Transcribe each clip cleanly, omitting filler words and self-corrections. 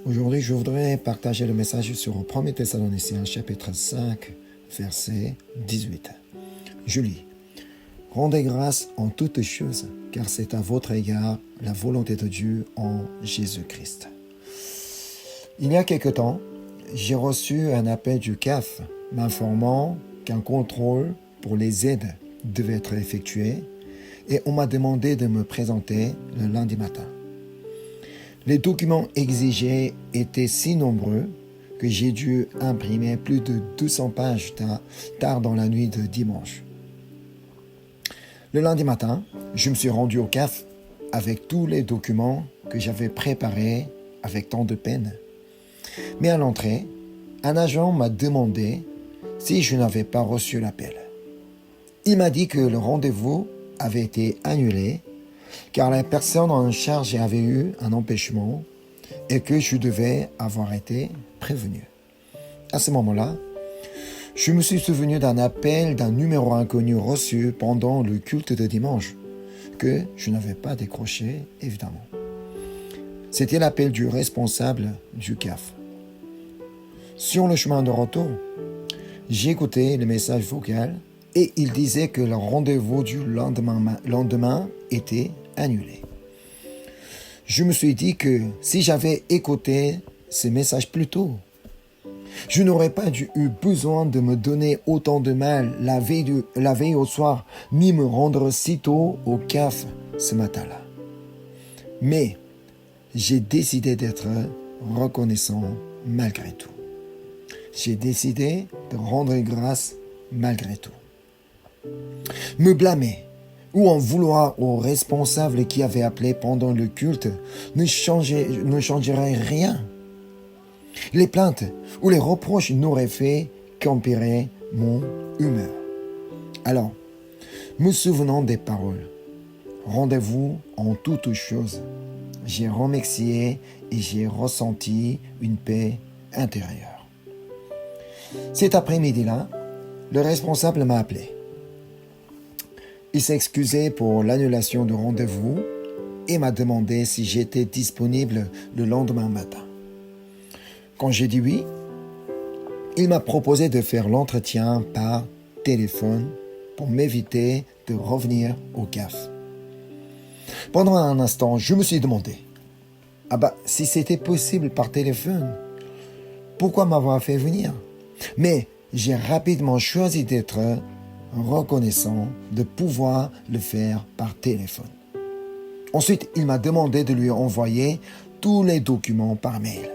Aujourd'hui, je voudrais partager le message sur 1 Thessaloniciens chapitre 5, verset 18. Je lis. Rendez grâce en toutes choses, car c'est à votre égard la volonté de Dieu en Jésus-Christ. Il y a quelque temps, j'ai reçu un appel du CAF m'informant qu'un contrôle pour les aides devait être effectué et on m'a demandé de me présenter le lundi matin. Les documents exigés étaient si nombreux que j'ai dû imprimer plus de 200 pages tard dans la nuit de dimanche. Le lundi matin, je me suis rendu au CAF avec tous les documents que j'avais préparés avec tant de peine. Mais à l'entrée, un agent m'a demandé si je n'avais pas reçu l'appel. Il m'a dit que le rendez-vous avait été annulé car la personne en charge avait eu un empêchement et que je devais avoir été prévenu. À ce moment-là, je me suis souvenu d'un appel d'un numéro inconnu reçu pendant le culte de dimanche, que je n'avais pas décroché, évidemment. C'était l'appel du responsable du CAF. Sur le chemin de retour, j'ai écouté le message vocal et il disait que le rendez-vous du lendemain était annulé. Je me suis dit que si j'avais écouté ce message plus tôt, je n'aurais pas eu besoin de me donner autant de mal la veille au soir, ni me rendre si tôt au CAF ce matin-là. Mais j'ai décidé d'être reconnaissant malgré tout. J'ai décidé de rendre grâce malgré tout. Me blâmer ou en vouloir aux responsables qui avaient appelé pendant le culte ne changerait rien. Les plaintes ou les reproches n'auraient fait qu'empirer mon humeur. Alors, me souvenant des paroles, rendez-vous en toutes choses, j'ai remercié et j'ai ressenti une paix intérieure. Cet après-midi-là, le responsable m'a appelé. Il s'est excusé pour l'annulation de rendez-vous et m'a demandé si j'étais disponible le lendemain matin. Quand j'ai dit oui, il m'a proposé de faire l'entretien par téléphone pour m'éviter de revenir au CAF. Pendant un instant, je me suis demandé, si c'était possible par téléphone, pourquoi m'avoir fait venir? Mais j'ai rapidement choisi d'être reconnaissant de pouvoir le faire par téléphone. Ensuite, il m'a demandé de lui envoyer tous les documents par mail.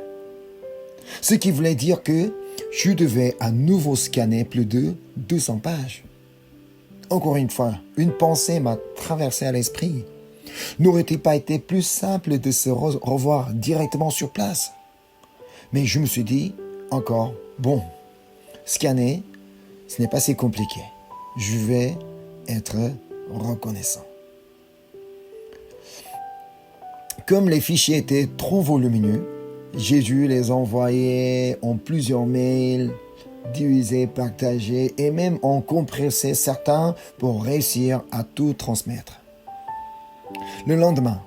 Ce qui voulait dire que je devais à nouveau scanner plus de 200 pages. Encore une fois, une pensée m'a traversé à l'esprit. N'aurait-il pas été plus simple de se revoir directement sur place? Mais je me suis dit, scanner, ce n'est pas si compliqué. Je vais être reconnaissant. Comme les fichiers étaient trop volumineux, j'ai dû les envoyer en plusieurs mails, diviser, partager et même en compresser certains pour réussir à tout transmettre. Le lendemain,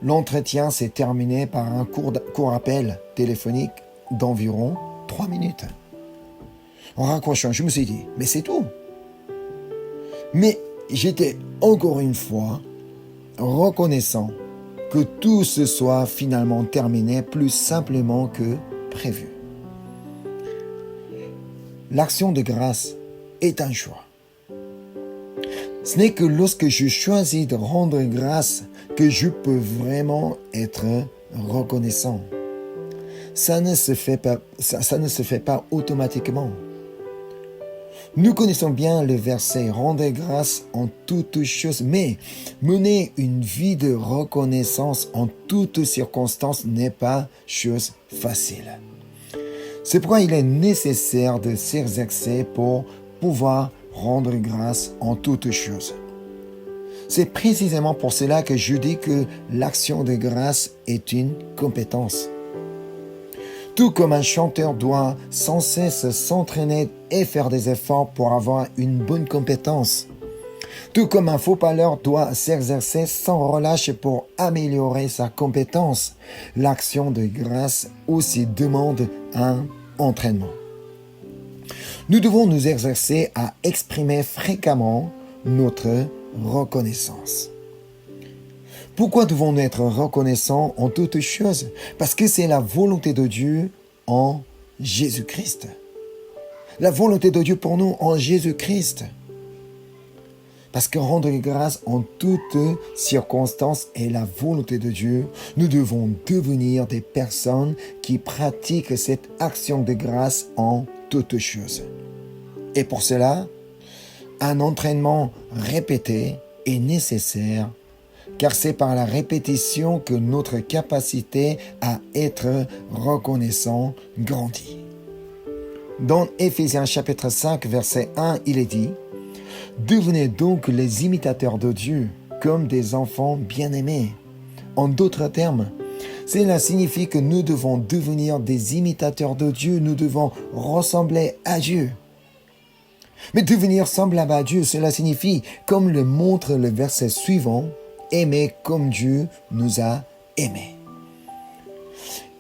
l'entretien s'est terminé par un court appel téléphonique d'environ 3 minutes. En raccrochant, je me suis dit, mais c'est tout. Mais j'étais encore une fois reconnaissant que tout se soit finalement terminé plus simplement que prévu. L'action de grâce est un choix. Ce n'est que lorsque je choisis de rendre grâce que je peux vraiment être reconnaissant. Ça ne se fait pas automatiquement. Nous connaissons bien le verset « Rendez grâce en toutes choses », mais mener une vie de reconnaissance en toutes circonstances n'est pas chose facile. C'est pourquoi il est nécessaire de s'exercer pour pouvoir rendre grâce en toutes choses. C'est précisément pour cela que je dis que l'action de grâce est une compétence. Tout comme un chanteur doit sans cesse s'entraîner et faire des efforts pour avoir une bonne compétence, Tout comme un footballeur doit s'exercer sans relâche pour améliorer sa compétence, l'action de grâce aussi demande un entraînement. Nous devons nous exercer à exprimer fréquemment notre reconnaissance. Pourquoi devons-nous être reconnaissants en toutes choses? Parce que c'est la volonté de Dieu en Jésus-Christ. La volonté de Dieu pour nous en Jésus-Christ. Parce que rendre grâce en toutes circonstances est la volonté de Dieu, nous devons devenir des personnes qui pratiquent cette action de grâce en toutes choses. Et pour cela, un entraînement répété est nécessaire, car c'est par la répétition que notre capacité à être reconnaissant grandit. Dans Éphésiens chapitre 5, verset 1, il est dit « Devenez donc les imitateurs de Dieu, comme des enfants bien-aimés. » En d'autres termes, cela signifie que nous devons devenir des imitateurs de Dieu, nous devons ressembler à Dieu. Mais devenir semblable à Dieu, cela signifie, comme le montre le verset suivant, aimer comme Dieu nous a aimés.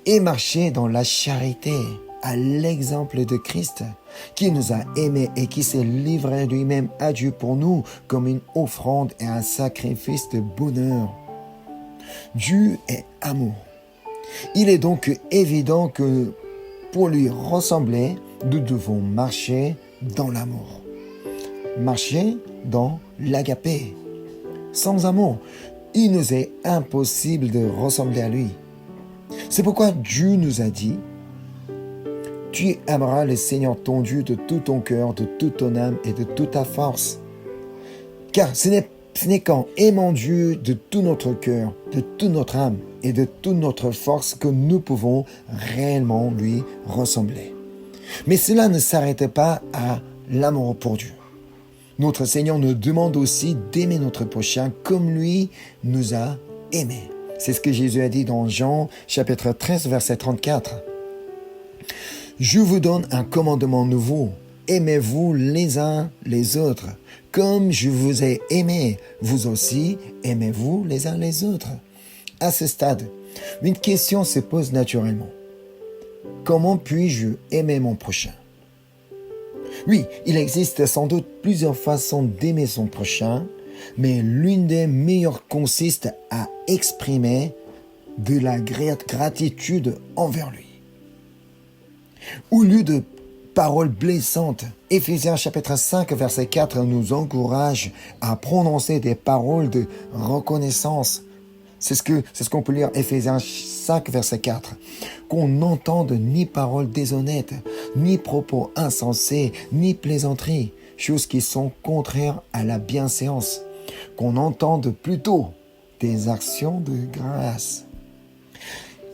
Et marcher dans la charité, à l'exemple de Christ, qui nous a aimés et qui s'est livré lui-même à Dieu pour nous comme une offrande et un sacrifice de bonheur. Dieu est amour. Il est donc évident que pour lui ressembler, nous devons marcher dans l'amour. Marcher dans l'agapé. Sans amour, il nous est impossible de ressembler à lui. C'est pourquoi Dieu nous a dit « Tu aimeras le Seigneur ton Dieu de tout ton cœur, de toute ton âme et de toute ta force. » Car ce n'est qu'en aimant Dieu de tout notre cœur, de toute notre âme et de toute notre force que nous pouvons réellement lui ressembler. Mais cela ne s'arrête pas à l'amour pour Dieu. Notre Seigneur nous demande aussi d'aimer notre prochain comme lui nous a aimés. C'est ce que Jésus a dit dans Jean chapitre 13, verset 34. « Je vous donne un commandement nouveau. Aimez-vous les uns les autres. Comme je vous ai aimé, vous aussi aimez-vous les uns les autres. » À ce stade, une question se pose naturellement. Comment puis-je aimer mon prochain? Oui, il existe sans doute plusieurs façons d'aimer son prochain, mais l'une des meilleures consiste à exprimer de la gratitude envers lui. Au lieu de paroles blessantes, Éphésiens chapitre 5, verset 4 nous encourage à prononcer des paroles de reconnaissance. C'est ce qu'on peut lire Éphésiens 5, verset 4. Qu'on n'entende ni paroles déshonnêtes, ni propos insensés, ni plaisanteries, choses qui sont contraires à la bienséance. Qu'on entende plutôt des actions de grâce.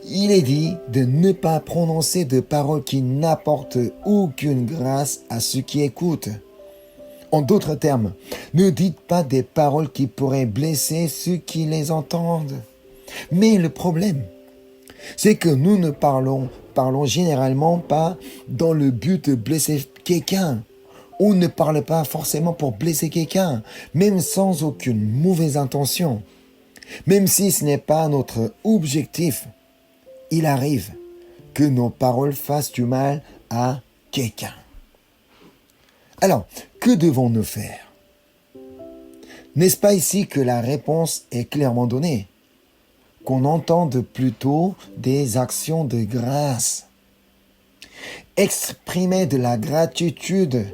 Il est dit de ne pas prononcer de paroles qui n'apportent aucune grâce à ceux qui écoutent. En d'autres termes, ne dites pas des paroles qui pourraient blesser ceux qui les entendent. Mais le problème, c'est que nous ne parlons généralement pas dans le but de blesser quelqu'un. On ne parle pas forcément pour blesser quelqu'un, même sans aucune mauvaise intention. Même si ce n'est pas notre objectif, il arrive que nos paroles fassent du mal à quelqu'un. Alors, que devons-nous faire? N'est-ce pas ici que la réponse est clairement donnée? Qu'on entende plutôt des actions de grâce. Exprimer de la gratitude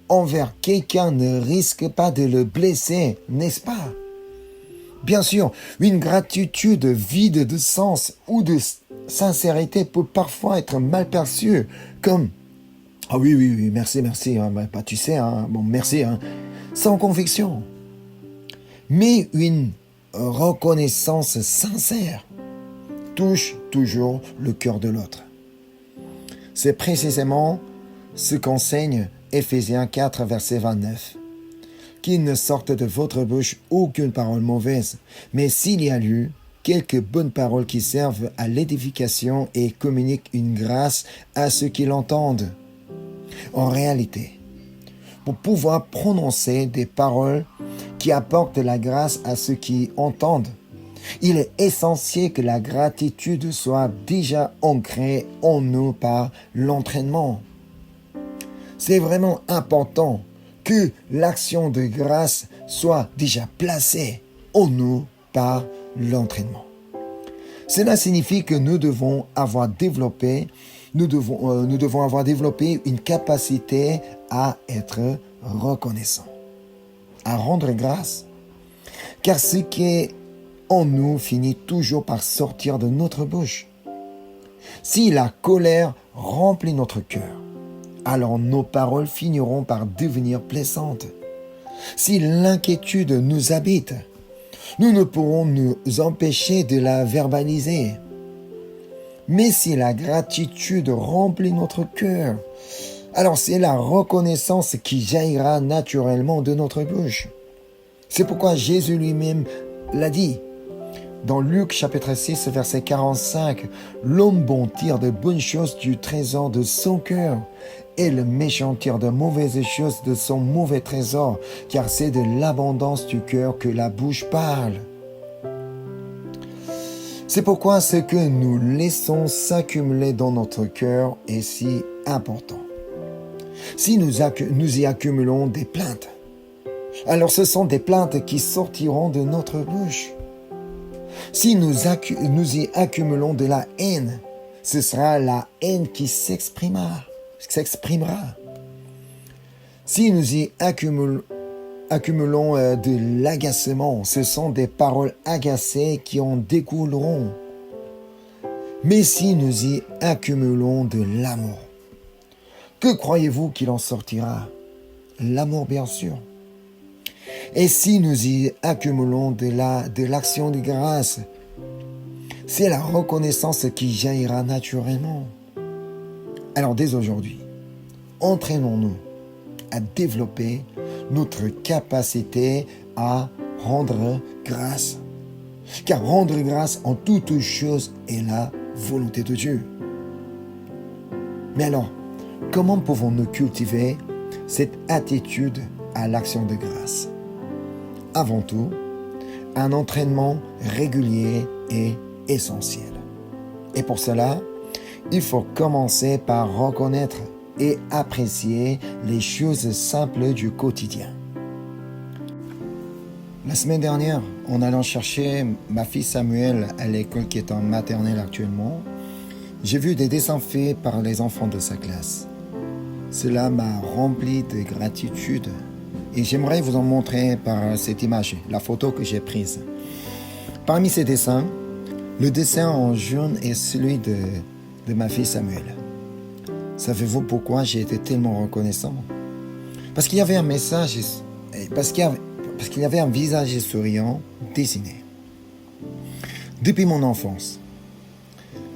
envers quelqu'un ne risque pas de le blesser, n'est-ce pas? Bien sûr, une gratitude vide de sens ou de sincérité peut parfois être mal perçue comme « Ah oui, merci, tu sais, merci, sans conviction. » Mais une reconnaissance sincère touche toujours le cœur de l'autre. C'est précisément ce qu'enseigne Éphésiens 4, verset 29. Qu'il ne sorte de votre bouche aucune parole mauvaise, mais s'il y a lieu, quelques bonnes paroles qui servent à l'édification et communiquent une grâce à ceux qui l'entendent. En réalité, pour pouvoir prononcer des paroles qui apporte la grâce à ceux qui entendent. Il est essentiel que la gratitude soit déjà ancrée en nous par l'entraînement. C'est vraiment important que l'action de grâce soit déjà placée en nous par l'entraînement. Cela signifie que nous devons avoir développé une capacité à être reconnaissant, à rendre grâce. Car ce qui est en nous finit toujours par sortir de notre bouche. Si la colère remplit notre cœur, alors nos paroles finiront par devenir plaisantes. Si l'inquiétude nous habite, nous ne pourrons nous empêcher de la verbaliser. Mais si la gratitude remplit notre cœur, alors c'est la reconnaissance qui jaillira naturellement de notre bouche. C'est pourquoi Jésus lui-même l'a dit. Dans Luc chapitre 6, verset 45, « L'homme bon tire de bonnes choses du trésor de son cœur, et le méchant tire de mauvaises choses de son mauvais trésor, car c'est de l'abondance du cœur que la bouche parle. » C'est pourquoi ce que nous laissons s'accumuler dans notre cœur est si important. Si nous y accumulons des plaintes, alors ce sont des plaintes qui sortiront de notre bouche. Si nous y accumulons de la haine, ce sera la haine qui s'exprimera. Si nous y accumulons de l'agacement, ce sont des paroles agacées qui en découleront. Mais si nous y accumulons de l'amour, que croyez-vous qu'il en sortira? L'amour, bien sûr. Et si nous y accumulons de l'action de grâce, c'est la reconnaissance qui jaillira naturellement. Alors dès aujourd'hui, entraînons-nous à développer notre capacité à rendre grâce. Car rendre grâce en toutes choses est la volonté de Dieu. Mais alors, comment pouvons-nous cultiver cette attitude à l'action de grâce? Avant tout, un entraînement régulier est essentiel. Et pour cela, il faut commencer par reconnaître et apprécier les choses simples du quotidien. La semaine dernière, en allant chercher ma fille Samuel à l'école qui est en maternelle actuellement, j'ai vu des dessins faits par les enfants de sa classe. Cela m'a rempli de gratitude et j'aimerais vous en montrer par cette image, la photo que j'ai prise. Parmi ces dessins, le dessin en jaune est celui de ma fille Samuel. Savez-vous pourquoi j'ai été tellement reconnaissant? Parce qu'il y avait un message, parce qu'il y avait un visage souriant dessiné. Depuis mon enfance,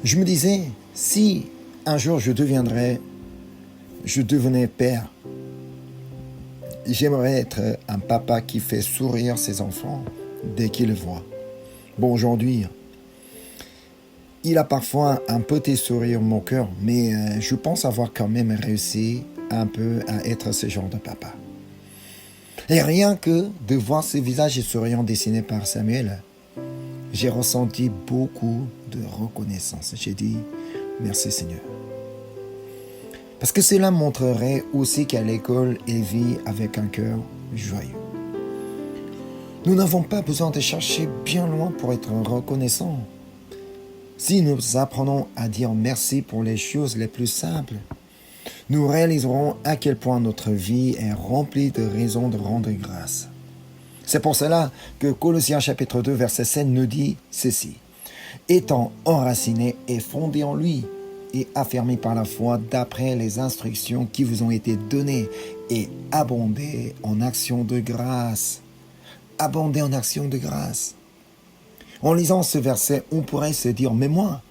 je me disais, si un jour je devenais père, j'aimerais être un papa qui fait sourire ses enfants dès qu'il le voit. Bon, aujourd'hui, il a parfois un petit sourire mon cœur, mais je pense avoir quand même réussi un peu à être ce genre de papa. Et rien que de voir ce visage souriant dessiné par Samuel, j'ai ressenti beaucoup de reconnaissance. J'ai dit, merci Seigneur. Parce que cela montrerait aussi qu'à l'école, il vit avec un cœur joyeux. Nous n'avons pas besoin de chercher bien loin pour être reconnaissants. Si nous apprenons à dire merci pour les choses les plus simples, nous réaliserons à quel point notre vie est remplie de raisons de rendre grâce. C'est pour cela que Colossiens chapitre 2 verset 7 nous dit ceci. Étant enracinés et fondés en lui et affirmés par la foi d'après les instructions qui vous ont été données et abondez en actions de grâce. Abondez en actions de grâce. En lisant ce verset, on pourrait se dire, mais moi,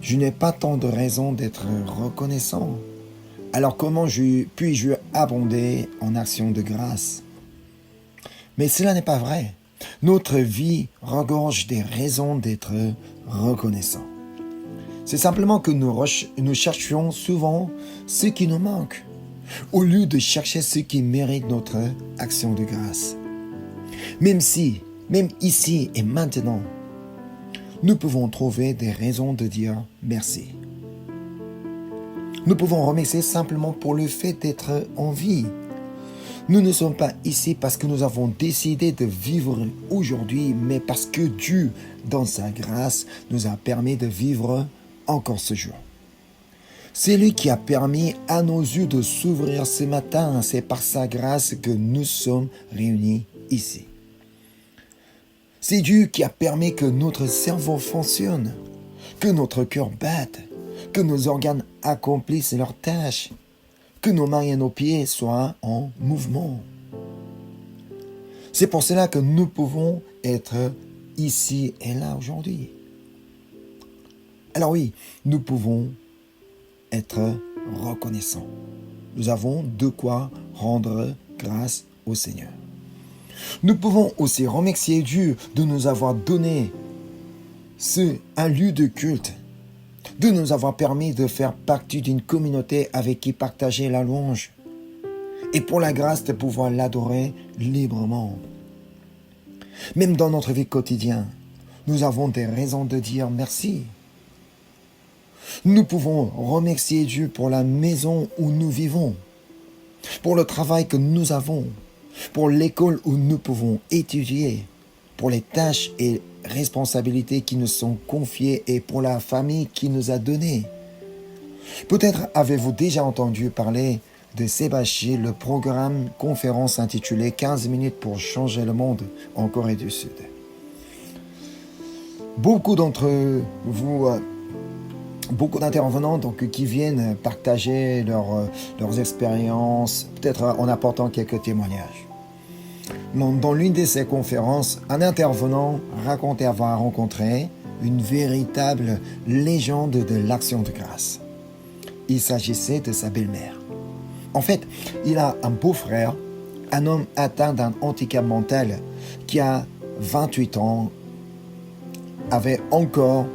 je n'ai pas tant de raisons d'être reconnaissant. Alors comment puis-je abonder en actions de grâce? Mais cela n'est pas vrai. Notre vie regorge des raisons d'être reconnaissant. C'est simplement que nous cherchions souvent ce qui nous manque, au lieu de chercher ce qui mérite notre action de grâce. Même ici et maintenant, nous pouvons trouver des raisons de dire merci. Nous pouvons remercier simplement pour le fait d'être en vie. Nous ne sommes pas ici parce que nous avons décidé de vivre aujourd'hui, mais parce que Dieu, dans sa grâce, nous a permis de vivre encore ce jour. C'est lui qui a permis à nos yeux de s'ouvrir ce matin. C'est par sa grâce que nous sommes réunis ici. C'est Dieu qui a permis que notre cerveau fonctionne, que notre cœur batte, que nos organes accomplissent leurs tâches, que nos mains et nos pieds soient en mouvement. C'est pour cela que nous pouvons être ici et là aujourd'hui. Alors oui, nous pouvons être reconnaissants. Nous avons de quoi rendre grâce au Seigneur. Nous pouvons aussi remercier Dieu de nous avoir donné un lieu de culte, de nous avoir permis de faire partie d'une communauté avec qui partager la louange et pour la grâce de pouvoir l'adorer librement. Même dans notre vie quotidienne, nous avons des raisons de dire merci. Nous pouvons remercier Dieu pour la maison où nous vivons, pour le travail que nous avons, pour l'école où nous pouvons étudier, pour les tâches et responsabilités qui nous sont confiées et pour la famille qui nous a donné. Peut-être avez-vous déjà entendu parler de Sébastien, le programme conférence intitulé 15 minutes pour changer le monde en Corée du Sud. Beaucoup d'entre vous, beaucoup d'intervenants qui viennent partager leurs expériences, peut-être en apportant quelques témoignages. Dans l'une de ces conférences, un intervenant racontait avoir rencontré une véritable légende de l'action de grâce. Il s'agissait de sa belle-mère. En fait, il a un beau-frère, un homme atteint d'un handicap mental qui a 28 ans, avait encore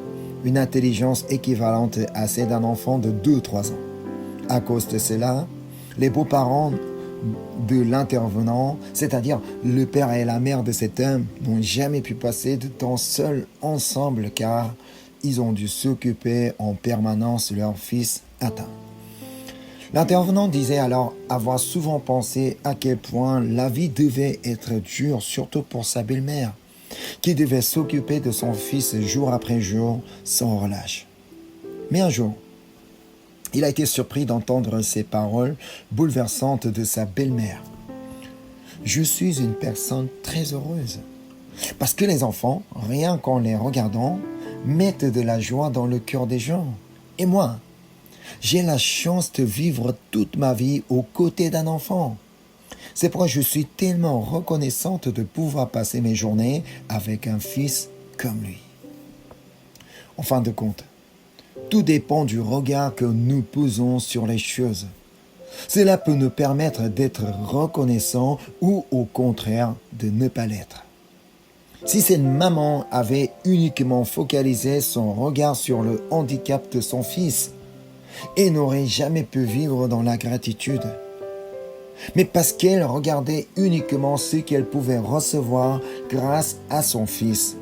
une intelligence équivalente à celle d'un enfant de 2-3 ans. À cause de cela, les beaux-parents de l'intervenant, c'est-à-dire le père et la mère de cet homme, n'ont jamais pu passer de temps seuls ensemble car ils ont dû s'occuper en permanence de leur fils atteint. L'intervenant disait alors avoir souvent pensé à quel point la vie devait être dure, surtout pour sa belle-mère, qui devait s'occuper de son fils jour après jour sans relâche. Mais un jour, il a été surpris d'entendre ces paroles bouleversantes de sa belle-mère. « Je suis une personne très heureuse. » Parce que les enfants, rien qu'en les regardant, mettent de la joie dans le cœur des gens. Et moi, j'ai la chance de vivre toute ma vie aux côtés d'un enfant. C'est pourquoi je suis tellement reconnaissante de pouvoir passer mes journées avec un fils comme lui. En fin de compte, tout dépend du regard que nous posons sur les choses. Cela peut nous permettre d'être reconnaissants ou au contraire de ne pas l'être. Si cette maman avait uniquement focalisé son regard sur le handicap de son fils, elle n'aurait jamais pu vivre dans la gratitude. Mais parce qu'elle regardait uniquement ce qu'elle pouvait recevoir grâce à son fils,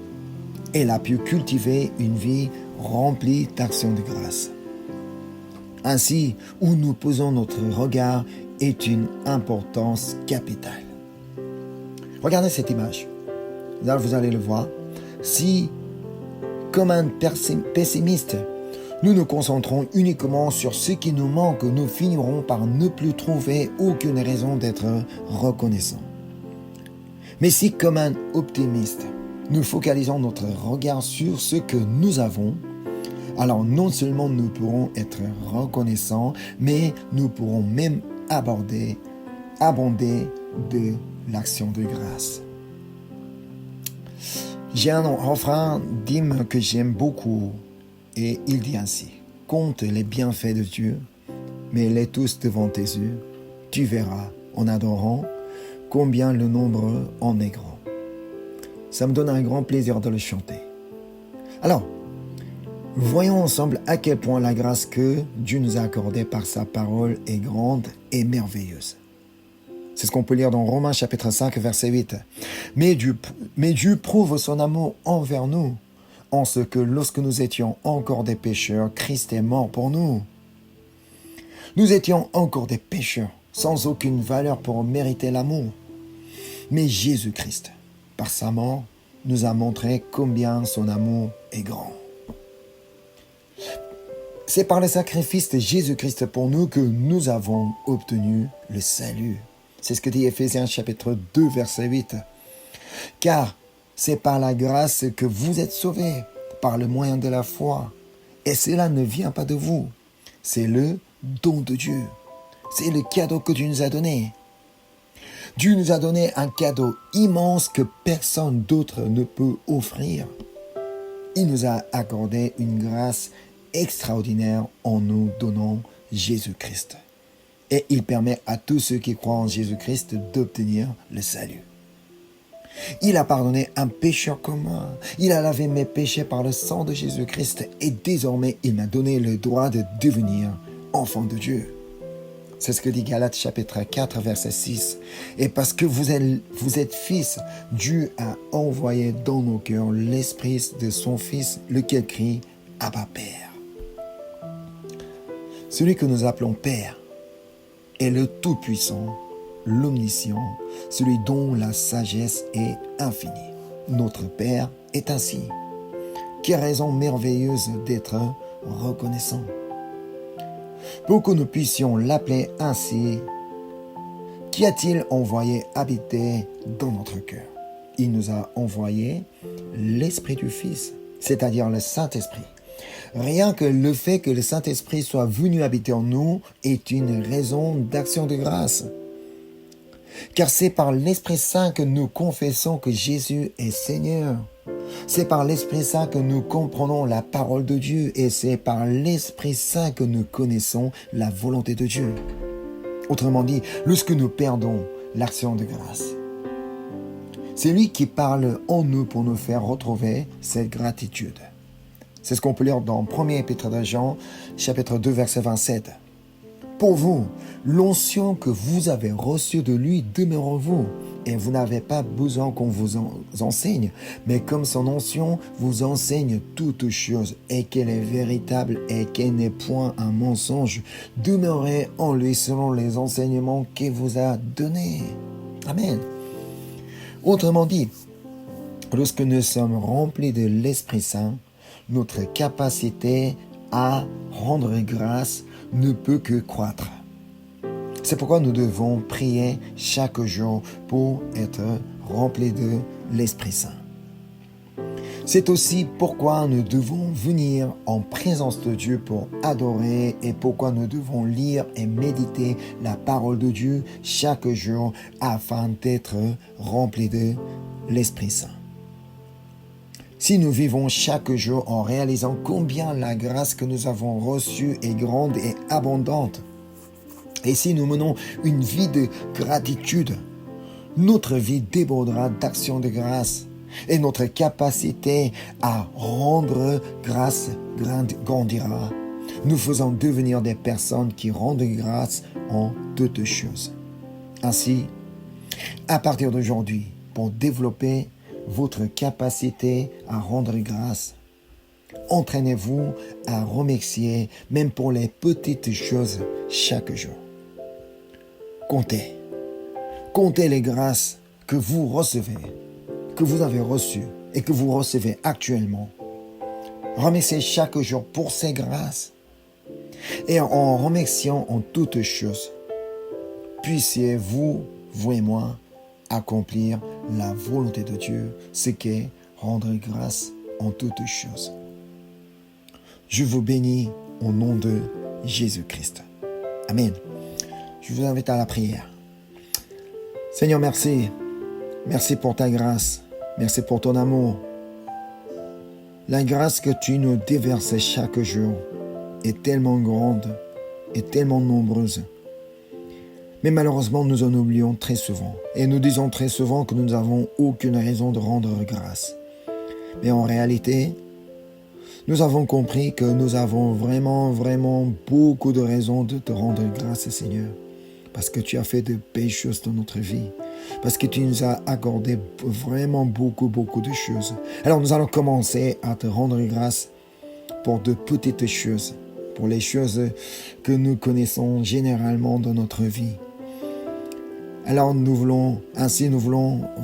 elle a pu cultiver une vie remplie d'actions de grâce. Ainsi, où nous posons notre regard est une importance capitale. Regardez cette image. Là, vous allez le voir. Si, comme un pessimiste, nous nous concentrons uniquement sur ce qui nous manque, nous finirons par ne plus trouver aucune raison d'être reconnaissants. Mais si, comme un optimiste, nous focalisons notre regard sur ce que nous avons, alors non seulement nous pourrons être reconnaissants, mais nous pourrons même abonder de l'action de grâce. J'ai un refrain d'hymne que j'aime beaucoup et il dit ainsi: compte les bienfaits de Dieu, mets-les tous devant tes yeux, tu verras en adorant combien le nombre en est grand. Ça me donne un grand plaisir de le chanter. Alors, voyons ensemble à quel point la grâce que Dieu nous a accordée par sa parole est grande et merveilleuse. C'est ce qu'on peut lire dans Romains chapitre 5, verset 8. Mais Dieu prouve son amour envers nous, en ce que lorsque nous étions encore des pécheurs, Christ est mort pour nous. Nous étions encore des pécheurs, sans aucune valeur pour mériter l'amour. Mais Jésus-Christ, par sa mort, nous a montré combien son amour est grand. C'est par le sacrifice de Jésus-Christ pour nous que nous avons obtenu le salut. C'est ce que dit Éphésiens chapitre 2, verset 8. Car c'est par la grâce que vous êtes sauvés, par le moyen de la foi. Et cela ne vient pas de vous. C'est le don de Dieu. C'est le cadeau que Dieu nous a donné. Dieu nous a donné un cadeau immense que personne d'autre ne peut offrir. Il nous a accordé une grâce extraordinaire en nous donnant Jésus-Christ. Et il permet à tous ceux qui croient en Jésus-Christ d'obtenir le salut. Il a pardonné un pécheur commun. Il a lavé mes péchés par le sang de Jésus-Christ et désormais il m'a donné le droit de devenir enfant de Dieu. C'est ce que dit Galates chapitre 4 verset 6. Et parce que vous êtes fils, Dieu a envoyé dans nos cœurs l'esprit de son Fils, lequel crie « Abba Père ». Celui que nous appelons Père est le Tout-Puissant, l'Omniscient, celui dont la sagesse est infinie. Notre Père est ainsi. Quelle raison merveilleuse d'être reconnaissant. Pour que nous puissions l'appeler ainsi, qu'y a-t-il envoyé habiter dans notre cœur? Il nous a envoyé l'Esprit du Fils, c'est-à-dire le Saint-Esprit. Rien que le fait que le Saint-Esprit soit venu habiter en nous est une raison d'action de grâce. Car c'est par l'Esprit Saint que nous confessons que Jésus est Seigneur. C'est par l'Esprit Saint que nous comprenons la parole de Dieu et c'est par l'Esprit Saint que nous connaissons la volonté de Dieu. Autrement dit, lorsque nous perdons l'action de grâce, c'est lui qui parle en nous pour nous faire retrouver cette gratitude. C'est ce qu'on peut lire dans 1er Épître de Jean, chapitre 2, verset 27. Pour vous, l'onction que vous avez reçue de lui demeure en vous, et vous n'avez pas besoin qu'on vous enseigne, mais comme son onction vous enseigne toutes choses, et qu'elle est véritable et qu'elle n'est point un mensonge, demeurez en lui selon les enseignements qu'il vous a donnés. Amen. Autrement dit, lorsque nous sommes remplis de l'Esprit Saint, notre capacité à rendre grâce ne peut que croître. C'est pourquoi nous devons prier chaque jour pour être remplis de l'Esprit Saint. C'est aussi pourquoi nous devons venir en présence de Dieu pour adorer et pourquoi nous devons lire et méditer la parole de Dieu chaque jour afin d'être remplis de l'Esprit Saint. Si nous vivons chaque jour en réalisant combien la grâce que nous avons reçue est grande et abondante, et si nous menons une vie de gratitude, notre vie débordera d'actions de grâce et notre capacité à rendre grâce grandira, nous faisant devenir des personnes qui rendent grâce en toutes choses. Ainsi, à partir d'aujourd'hui, pour développer votre capacité à rendre grâce, entraînez-vous à remercier même pour les petites choses chaque jour. Comptez les grâces que vous recevez, que vous avez reçues et que vous recevez actuellement. Remerciez chaque jour pour ces grâces. Et en remerciant en toutes choses, puissiez-vous, vous et moi, accomplir la volonté de Dieu, ce qu'est rendre grâce en toutes choses. Je vous bénis au nom de Jésus-Christ. Amen. Je vous invite à la prière. Seigneur, merci. Merci pour ta grâce. Merci pour ton amour. La grâce que tu nous déverses chaque jour est tellement grande et tellement nombreuse. Mais malheureusement, nous en oublions très souvent. Et nous disons très souvent que nous n'avons aucune raison de rendre grâce. Mais en réalité, nous avons compris que nous avons vraiment beaucoup de raisons de te rendre grâce, Seigneur. parce que tu as fait de belles choses dans notre vie, parce que tu nous as accordé vraiment beaucoup de choses. Alors nous allons commencer à te rendre grâce pour de petites choses, pour les choses que nous connaissons généralement dans notre vie. Alors nous voulons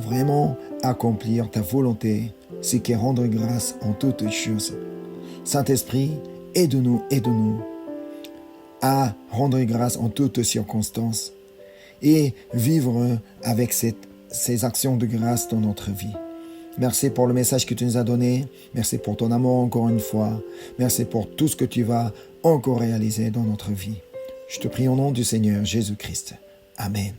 vraiment accomplir ta volonté, ce qui est rendre grâce en toutes choses. Saint-Esprit, aide-nous à rendre grâce en toutes circonstances et vivre avec ces actions de grâce dans notre vie. Merci pour le message que tu nous as donné. Merci pour ton amour encore une fois. Merci pour tout ce que tu vas encore réaliser dans notre vie. Je te prie au nom du Seigneur Jésus-Christ. Amen.